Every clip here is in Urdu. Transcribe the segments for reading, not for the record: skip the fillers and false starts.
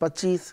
25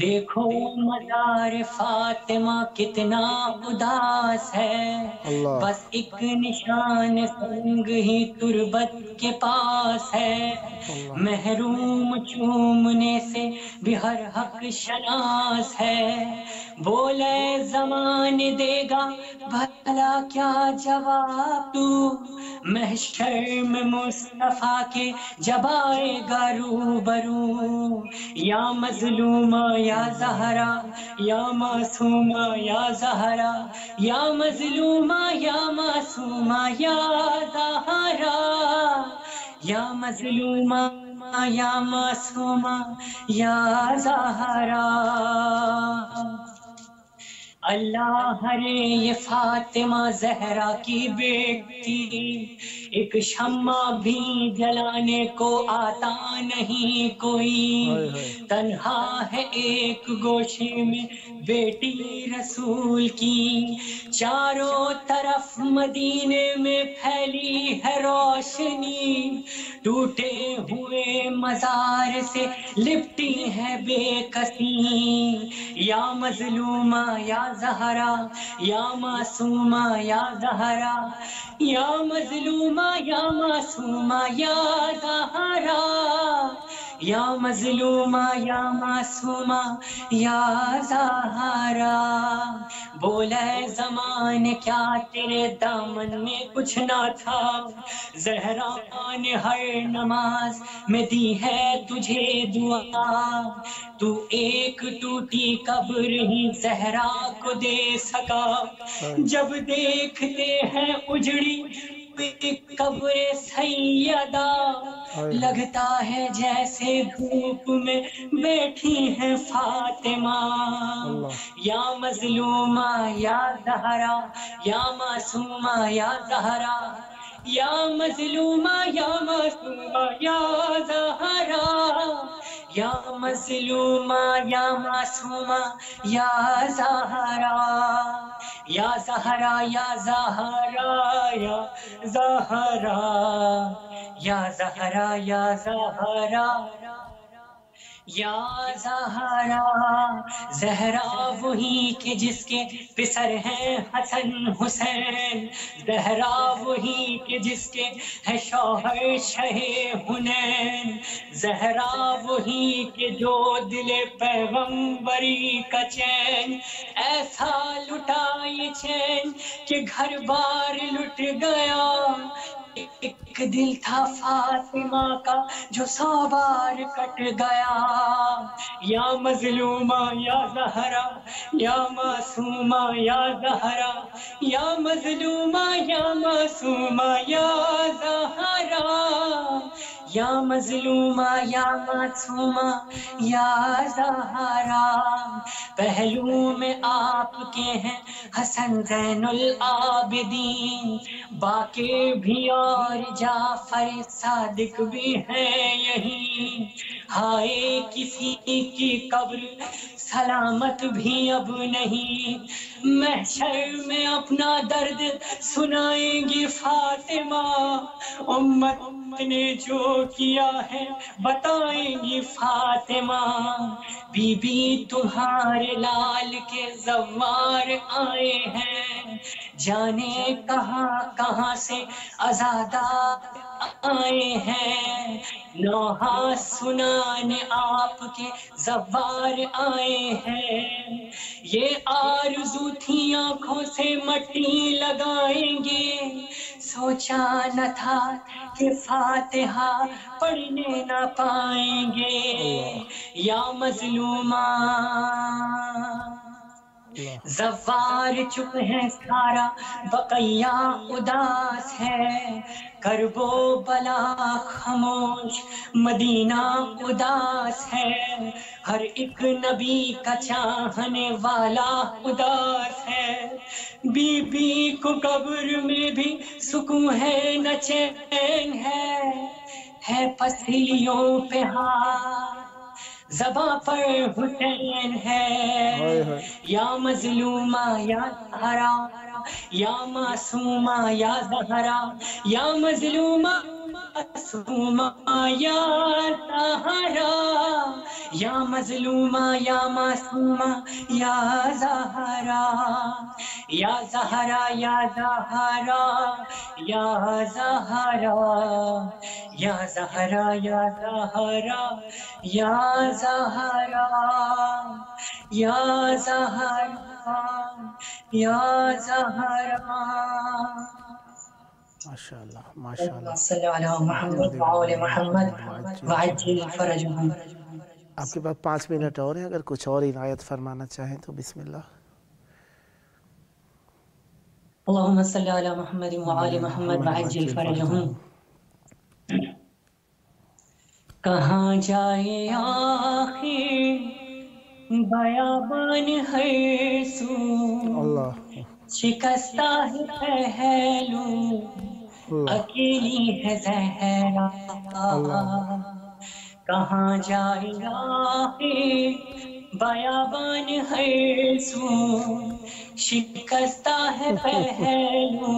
دیکھو مزار فاطمہ کتنا اداس ہے، اللہ بس ایک نشان سنگ ہی تربت کے پاس ہے، اللہ محروم چومنے سے بھی ہر حق شناس ہے، بولے زمان دے گا بھلا کیا جواب تو، محشر میں مصطفیٰ کے جب آئے گا روبرو، یا مظلومہ یا زہرا یا معصومہ یا زہرا، یا مظلومہ یا معصومہ یا زہرا، یا مظلومہ یا معصومہ یا زہرا۔ اللہ ہرے یہ فاطمہ زہرا کی بیٹی، ایک شمع بھی جلانے کو آتا نہیں کوئی، تنہا ہے ایک گوشے میں بیٹی رسول کی، چاروں طرف مدینے میں پھیلی ہے روشنی، ٹوٹے ہوئے مزار سے لپٹی ہے بے کسی، یا مظلومہ یا زہرا یا معصومہ یا زہرا، یا مظلومہ یا معصومہ یا زہرا، یا مظلومہ یا معصومہ یا زہرا، بولے زمان کیا تیرے دامن میں کچھ نہ تھا، زہرا نے ہر نماز میں دی ہے تجھے دعا، تو ایک ٹوٹی قبر ہی زہرا کو دے سکا، جب دیکھتے ہیں اجڑی قبر سیدہ، لگتا ہے جیسے دھوپ میں بیٹھی ہے فاطمہ، یا مظلومہ یا زہرا یا معصومہ یا زہرا، یا مظلومہ یا معصومہ یا زہرا، یا مظلومہ یا معصومہ یا زہرا، یا زہرا یا زہرا یا زہرا، یا زہرا یا زہرا یا زہرا، زہرا وہی کہ جس کے پسر ہیں حسن حسین، زہرا وہی کہ جس کے ہے شوہر شہ حنین، زہرا وہی کہ جو دل پیغمبری کا چین، ایسا لٹا یہ چین کہ گھر بار لٹ گیا، ایک دل تھا فاطمہ کا جو 100 بار کٹ گیا، یا مظلومہ یا زہرا یا معصومہ یا زہرا، یا مظلومہ یا معصومہ یا زہرا، یا مظلومہ یا معصومہ یا زہرا، پہلو میں آپ کے ہیں حسن زین العابدین، باقی بھی اور جعفر صادق بھی ہیں یہیں، ہائے کسی کی قبر سلامت بھی اب نہیں، محشر میں اپنا درد سنائیں گی فاطمہ، امت نے جو کیا ہے بتائیں گی فاطمہ، بی بی تمہارے لال کے زوار آئے ہیں، جانے کہاں کہاں سے آزادات آئے ہیں، نوحہ سنانے آپ کے زوار آئے ہیں، یہ آرزو تھی آنکھوں سے مٹی لگائیں گے، سوچا نہ تھا کہ فاتحہ پڑھنے نہ پائیں گے، یا مظلومہ زوار چپ ہے سارا بقیہ اداس ہے، کرب و بلا خاموش مدینہ اداس ہے، ہر ایک نبی کا چاہنے والا اداس ہے، بی بی کو قبر میں بھی سکون ہے نہ چین ہے پسلیوں پہ ہاتھ زباں پر حسین ہے، یا مظلومہ یا زہرا یا معصومہ یا زہرا، یا مظلومہ معصومہ یا زہرا، یا مظلومہ یا معصومہ یا زہرا، یا زہرا یا زہرا یا زہرا، یا زہرا یا زہرا یا زہرا، یا زہرا یا زہرا۔ ماشاءاللہ ماشاءاللہ۔ اللہم صلی علی محمد وعلی محمد وعجل فرجہم۔ آپ کے پاس 5 منٹ اور ہیں، اگر کچھ اور عنایت فرمانا چاہیں تو بسم اللہ۔ اللہم صلی علی محمد وعلی محمد وعجل فرجہم۔ کہاں جائے آخر بیابان ہر سو، اللہ شکستہ ہے پہلو اکیلی ہے زہرا، کہاں جائے آخر بیابان ہر سو، شکستہ ہے پہلو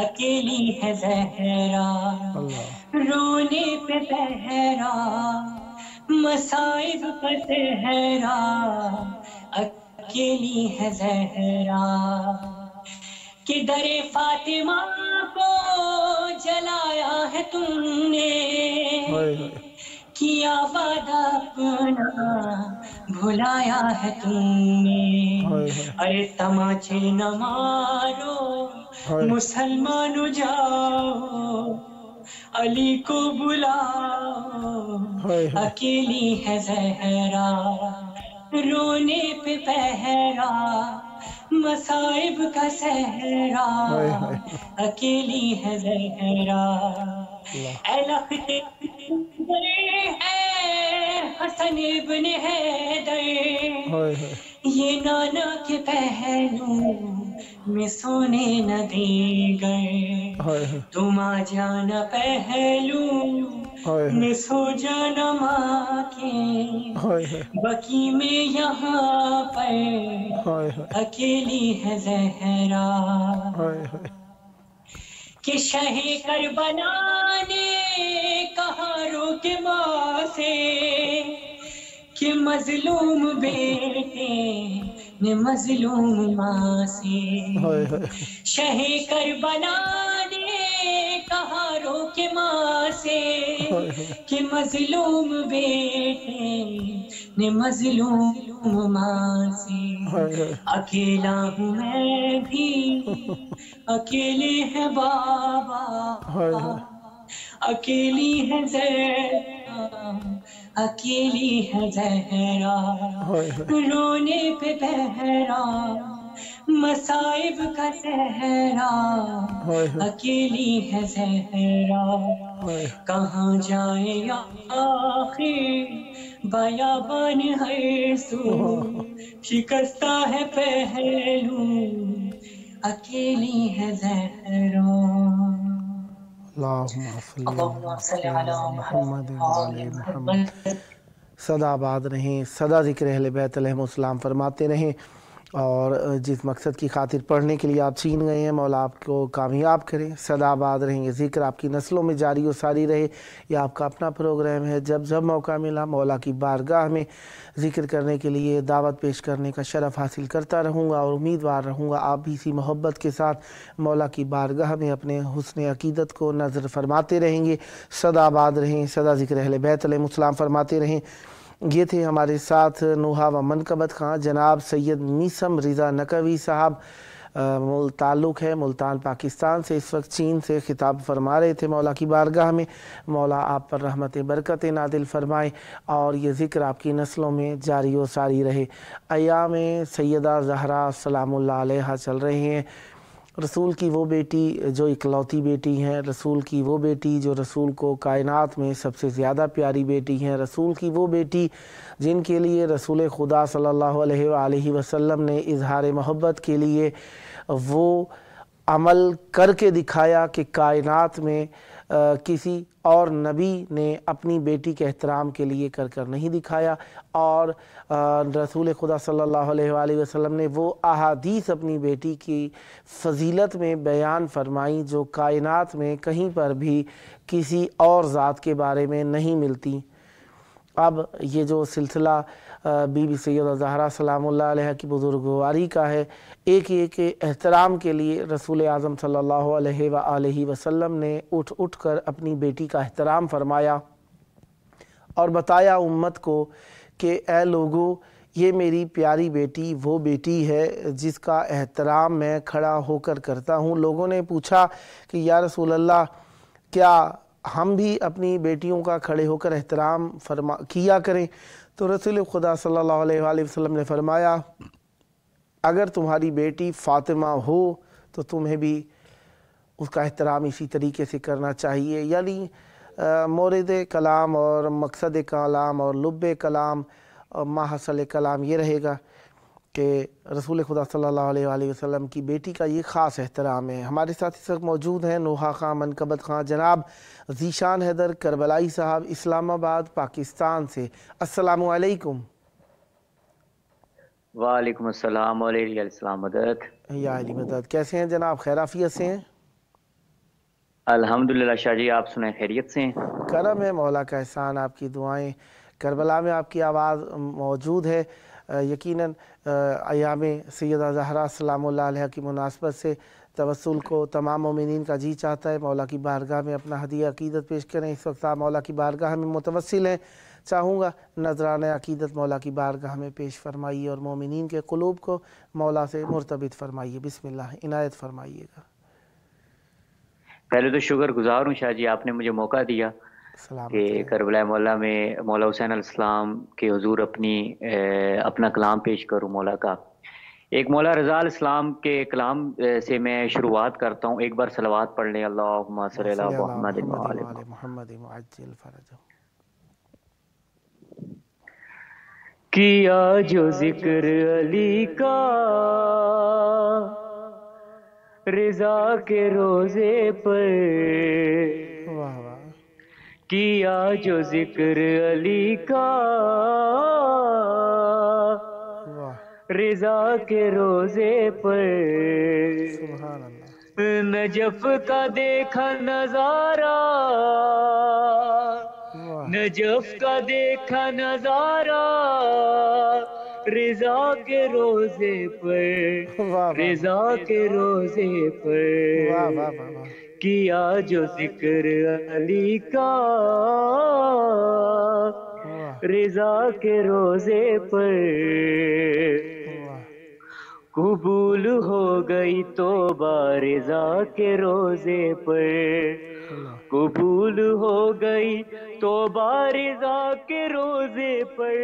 اکیلی ہے زہرا، رونے پہ بہرا مصائب کا صحرا، اکیلی ہے زہرا، کہ در فاطمہ کو جلایا ہے تم نے، کیا وعدہ اپنا بھلایا ہے تم نے، ارے تماچے نہ مارو مسلمانو جاؤ، علی کو بلاؤ، اکیلی ہے زہرا، رونے پہ پہرا مصائب کا صحرا، اکیلی ہے زہرا، اے لخت ہے حسن ابن حیدر، یہ نانا کے پہلو میں سونے نہ دے گئے، تم آ جانا پہلو میں سو جانا ماں کے، بقی میں یہاں پر اکیلی ہے زہرا، کہ شہ کربلا نے کہا روک ماں سے، کہ مظلوم بیٹے نے مظلوم ماں سے، شہ کربلا نے کہا روک ماں سے، کہ مظلوم بیٹے نے مظلوم ماں سے، اکیلا ہوں میں بھی اکیلے ہے بابا، اکیلی ہے زہرا، اکیلی ہے زہرا، رونے پہ بہرا مصائب کا صحرا، اکیلی ہے زہرا، کہاں جائے آخر بیابان ہر سو، شکستہ ہے پہلو اکیلی ہے زہرا۔ اللہم صلی علی محمد وعلی محمد۔ سدا آباد رہیں، سدا ذکر اہل بیت علیہم السلام فرماتے رہیں، اور جس مقصد کی خاطر پڑھنے کے لیے آپ چین گئے ہیں، مولا آپ کو کامیاب کریں، سدا آباد رہیں، یہ ذکر آپ کی نسلوں میں جاری و ساری رہے۔ یہ آپ کا اپنا پروگرام ہے، جب جب موقع ملا مولا کی بارگاہ میں ذکر کرنے کے لیے دعوت پیش کرنے کا شرف حاصل کرتا رہوں گا، اور امیدوار رہوں گا آپ بھی اسی محبت کے ساتھ مولا کی بارگاہ میں اپنے حسن عقیدت کو نظر فرماتے رہیں گے۔ سدا آباد رہیں، سدا ذکر اہل بیت علیہم السلام فرماتے رہیں۔ یہ تھے ہمارے ساتھ نوحہ و منقبت خان جناب سید میثم رضا نقوی صاحب، تعلق ہے ملتان پاکستان سے، اس وقت چین سے خطاب فرما رہے تھے مولا کی بارگاہ میں۔ مولا آپ پر رحمت برکت نازل فرمائے، اور یہ ذکر آپ کی نسلوں میں جاری و ساری رہے۔ ایام سیدہ زہرا سلام اللہ علیہا چل رہے ہیں، رسول کی وہ بیٹی جو اکلوتی بیٹی ہیں، رسول کی وہ بیٹی جو رسول کو کائنات میں سب سے زیادہ پیاری بیٹی ہیں، رسول کی وہ بیٹی جن کے لیے رسول خدا صلی اللہ علیہ وآلہ وسلم نے اظہار محبت کے لیے وہ عمل کر کے دکھایا کہ کائنات میں کسی اور نبی نے اپنی بیٹی کے احترام کے لیے کر نہیں دکھایا، اور رسول خدا صلی اللہ علیہ وآلہ وسلم نے وہ احادیث اپنی بیٹی کی فضیلت میں بیان فرمائی جو کائنات میں کہیں پر بھی کسی اور ذات کے بارے میں نہیں ملتی۔ اب یہ جو سلسلہ بی بی سیدہ زہرا سلام اللہ علیہ کی بزرگواری کا ہے، ایک احترام کے لیے رسول اعظم صلی اللہ علیہ وآلہ وسلم نے اٹھ کر اپنی بیٹی کا احترام فرمایا اور بتایا امت کو کہ اے لوگو، یہ میری پیاری بیٹی وہ بیٹی ہے جس کا احترام میں کھڑا ہو کر کرتا ہوں۔ لوگوں نے پوچھا کہ یا رسول اللہ، کیا ہم بھی اپنی بیٹیوں کا کھڑے ہو کر احترام کیا کریں؟ تو رسول خدا صلی اللہ علیہ وآلہ وسلم نے فرمایا، اگر تمہاری بیٹی فاطمہ ہو تو تمہیں بھی اس کا احترام اسی طریقے سے کرنا چاہیے۔ یعنی مورد کلام اور مقصد کلام اور لب کلام اور ماحصل کلام یہ رہے گا کہ رسول خدا صلی اللہ علیہ وآلہ وسلم کی بیٹی کا یہ خاص احترام ہے۔ ہمارے ساتھ اس وقت موجود ہیں نوحہ خاں منقبت خاں جناب ذیشان حیدر کربلائی صاحب، اسلام آباد پاکستان سے۔ السلام علیکم۔ وعلیکم السلام علیہ السلام مدد یا علی مدد، کیسے ہیں جناب؟ خیرافیت سے ہیں؟ الحمدللہ شاہ جی، آپ سنیں خیریت سے ہیں؟ کرم ہے مولا کا احسان، آپ کی دعائیں، کربلا میں آپ کی آواز موجود ہے۔ یقیناً ایام سیدہ زہرا سلام اللہ علیہ کی مناسبت سے توسل کو تمام مومنین کا جی چاہتا ہے مولا کی بارگاہ میں اپنا ہدیہ عقیدت پیش کریں۔ اس وقت آپ مولا کی بارگاہ میں متوسل ہیں، چاہوں گا نذرانہ عقیدت مولا کی بارگاہ میں پیش فرمائیے اور مومنین کے قلوب کو مولا سے مرتبط فرمائیے۔ بسم اللہ، عنایت فرمائیے گا۔ پہلے تو شکر گزار ہوں شاہ جی، آپ نے مجھے موقع دیا کہ کربلا مولا میں مولا حسین علیہ السلام کے حضور اپنا کلام پیش کروں مولا کا۔ ایک مولا رضا علیہ السلام کے کلام سے میں شروعات کرتا ہوں۔ ایک بار صلوات پڑھ لیں، اللہم صلی علی محمد وآل محمد معجل فرجہ۔ کیا جو ذکر علی کا رضا کے روزے پر، واہ واہ، کیا جو ذکر علی کا رضا کے روزے پر، سبحان اللہ، نجف کا دیکھا نظارہ، نجف کا دیکھا نظارہ، رضا کے روزے پر، رضا کے روزے پر، کیا جو ذکر علی کا رضا کے روزے پر، قبول ہو گئی توبہ رضا کے روزے پر، قبول ہو گئی توبہ رضا کے روزے پر،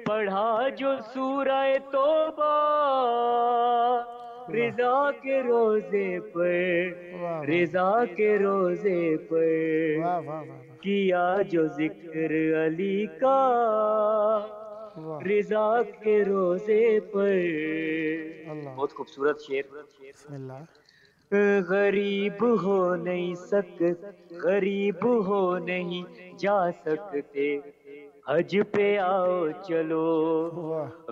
پڑھا جو سورہ توبہ رضا کے روزے پر، رضا کے روزے پر، کیا جو ذکر علی کا رضا کے روزے پر۔ بہت خوبصورت شعر۔ بسم اللہ۔ غریب ہو نہیں غریب ہو نہیں جا سکتے، حج پہ آؤ چلو،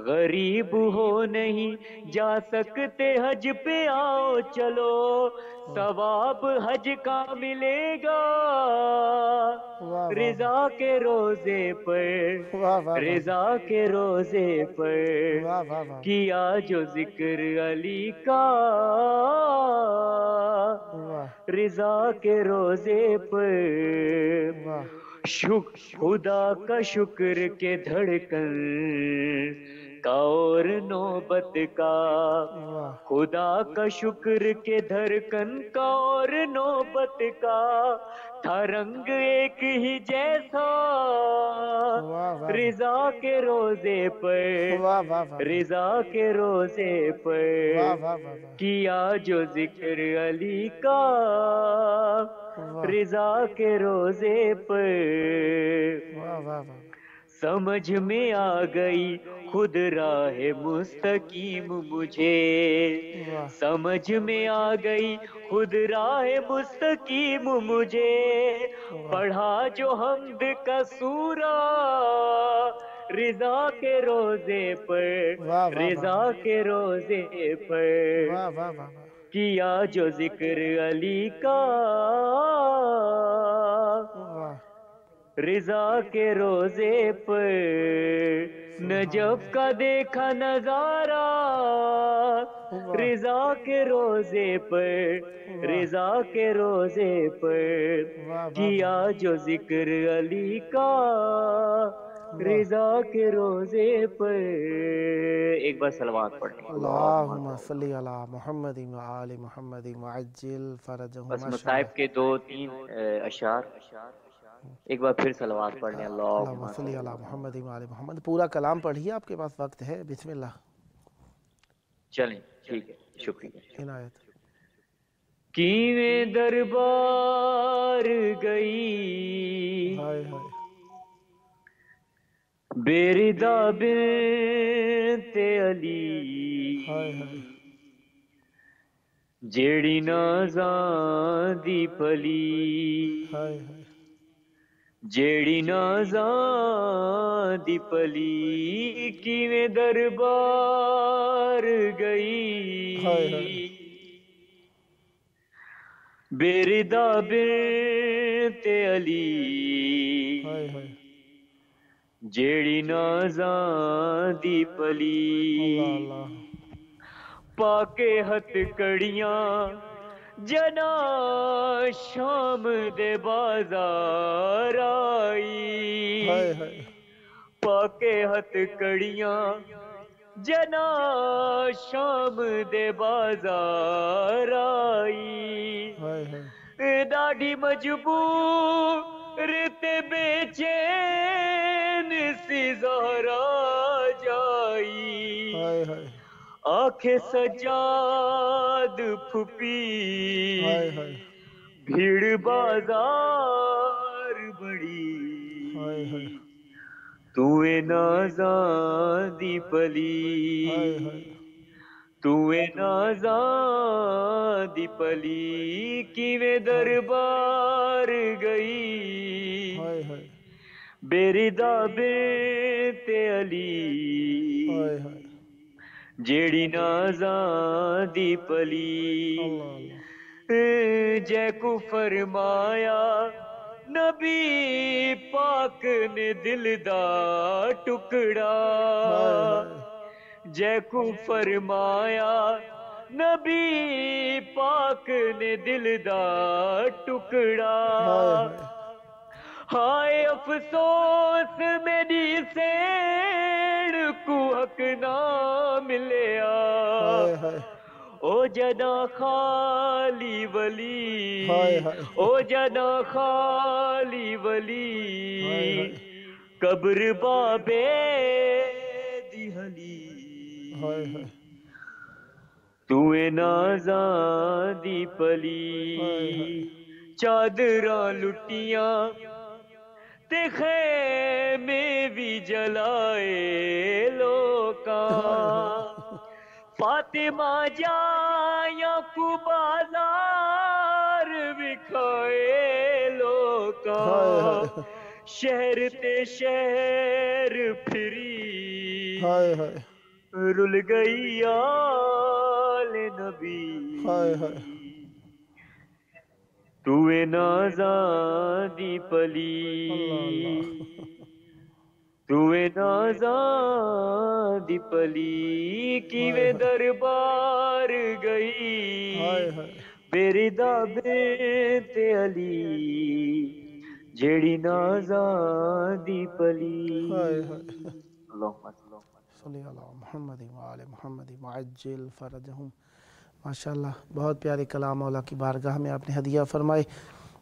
غریب ہو نہیں جا سکتے، حج پہ آؤ چلو، ثواب حج کا ملے گا رضا کے روزے پر، رضا کے روزے پر، کیا جو ذکر علی کا رضا کے روزے پر، خدا کا شکر کے دھڑکن کا اور نوبت کا، خدا کا شکر کے دھڑکن کا اور نوبت کا، تھا رنگ ایک ہی جیسا رضا کے روزے پر، رضا کے روزے پر، کیا جو ذکر علی کا رضا کے روزے پر، سمجھ میں آ گئی خود راہ مستقیم مجھے، سمجھ میں آ گئی خود راہ مستقیم مجھے، پڑھا جو حمد کا سورہ رضا کے روزے پر، واہ واہ واہ رضا کے روزے پر، واہ واہ واہ واہ، کیا جو ذکر علی کا واہ، رضا کے روزے پر، نجف کا دیکھا نظارہ رضا کے روزے پر، رضا کے روزے پر، واہ واہ کیا واہ، جو ذکر علی کا رضا کے روزے پر۔ ایک بار صلوات پڑھ لیں، اللہم صلی علی محمد و آل محمد وعجل فرجہم۔ بس ماشاء مصائب کے اللہ، 2-3 اشعار، ایک بار پھر صلوات پڑھ لیں، اللہم صلی علی محمد و آل محمد۔ پورا کلام پڑھیے، آپ کے پاس وقت ہے، بسم اللہ۔ چلیں ٹھیک ہے، شکریہ۔ عنایت۔ کیویں دربار گئی ہائے ہائے، بیردا بنت علی، ہائے ہائے، جیڑی نازاں دی پلی، ہائے ہائے، جیڑی نازاں دی پلی، کیویں دربار گئی ہائے ہائے، بیردا بنت علی، ہائے ہائے، جیڑی نازاں دی پلی، اللہ اللہ، پاکے ہتھ کڑیاں جنا شام دے بازار آئی، ہائے ہائے، پاکے ہتھ کڑیاں جنا شام دے بازار آئی، ہائے ہائے، ڈاڈی مجبور تے بے چین سی زہرا جائی، ہائے ہائے، آنکھیں سجاد پھپی، ہائے ہائے، بھیڑ بازار بڑی، ہائے ہائے، توے نازاں دی ہائے پلی، ہائے، توے نازاں دی پلی، کیویں دربار گئی ہائے ہائے، بیردا بنت علی، ہائے ہائے، جیڑی نازاں دی پلی، اللہ اللہ، جے کو فرمایا نبی پاک نے دل دا ٹکڑا، ہائے ہائے، جے کو فرمایا نبی پاک نے دل دا ٹکڑا، ہائے ہائے، ہائے افسوس میری سین کو حق نہ ملیا، ہائے ہائے، او جنا خالی ولی، ہائے ہائے، او جنا خالی ہائے ولی، ہائے، قبر بابے دی حلی، ہائے ہائے، توے نازاں دی ہائے پلی، ہائے، چادراں لٹیاں تے خیمے بھی جلائے ہائے لوکاں، ہائے، فاطمہ جایا کو بازار وکھائے ہائے لوکاں، ہائے، شہر تے شہر پھری، ہائے ہائے، رل گئی آل نبی، ہائے ہائے، توے نازاں دی اللہ اللہ، پلی، توے نازاں دی پلی، ہائے کیویں ہائے، دربار گئی ہائے ہائے، بیردا بنت علی، جیڑی نازاں دی ہائے پلی، ہائے، اللہم صلی علی محمد و آل محمد وعجل فرجہم۔ ماشاءاللہ، بہت پیارے کلام مولا کی بارگاہ میں آپ نے ہدیہ فرمائے۔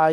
I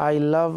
I love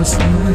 Hasan